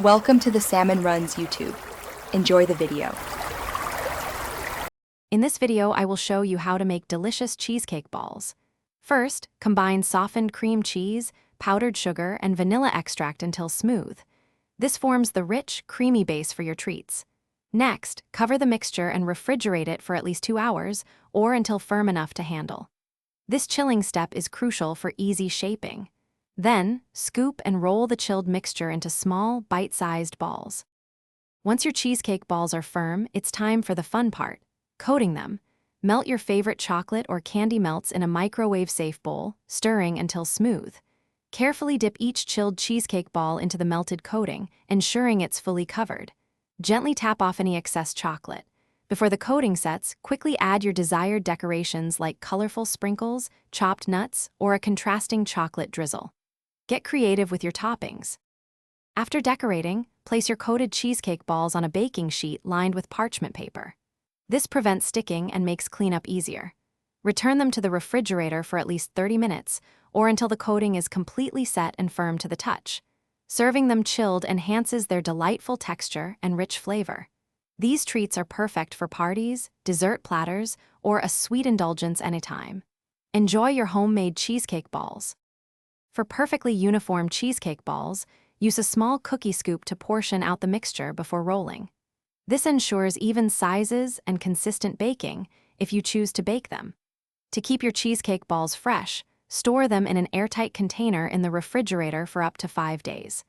Welcome to the Salmon Runs YouTube. Enjoy the video. In this video, I will show you how to make delicious cheesecake balls. First, combine softened cream cheese, powdered sugar, and vanilla extract until smooth. This forms the rich, creamy base for your treats. Next, cover the mixture and refrigerate it for at least 2 hours, or until firm enough to handle. This chilling step is crucial for easy shaping. Then, scoop and roll the chilled mixture into small, bite-sized balls. Once your cheesecake balls are firm, it's time for the fun part: coating them. Melt your favorite chocolate or candy melts in a microwave-safe bowl, stirring until smooth. Carefully dip each chilled cheesecake ball into the melted coating, ensuring it's fully covered. Gently tap off any excess chocolate. Before the coating sets, quickly add your desired decorations like colorful sprinkles, chopped nuts, or a contrasting chocolate drizzle. Get creative with your toppings. After decorating, place your coated cheesecake balls on a baking sheet lined with parchment paper. This prevents sticking and makes cleanup easier. Return them to the refrigerator for at least 30 minutes, or until the coating is completely set and firm to the touch. Serving them chilled enhances their delightful texture and rich flavor. These treats are perfect for parties, dessert platters, or a sweet indulgence anytime. Enjoy your homemade cheesecake balls. For perfectly uniform cheesecake balls, use a small cookie scoop to portion out the mixture before rolling. This ensures even sizes and consistent baking if you choose to bake them. To keep your cheesecake balls fresh, store them in an airtight container in the refrigerator for up to 5 days.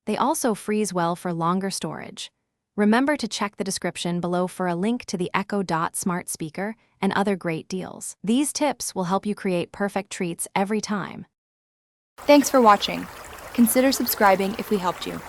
They also freeze well for longer storage. Remember to check the description below for a link to the Echo Dot smart speaker and other great deals. These tips will help you create perfect treats every time. Thanks for watching. Consider subscribing if we helped you.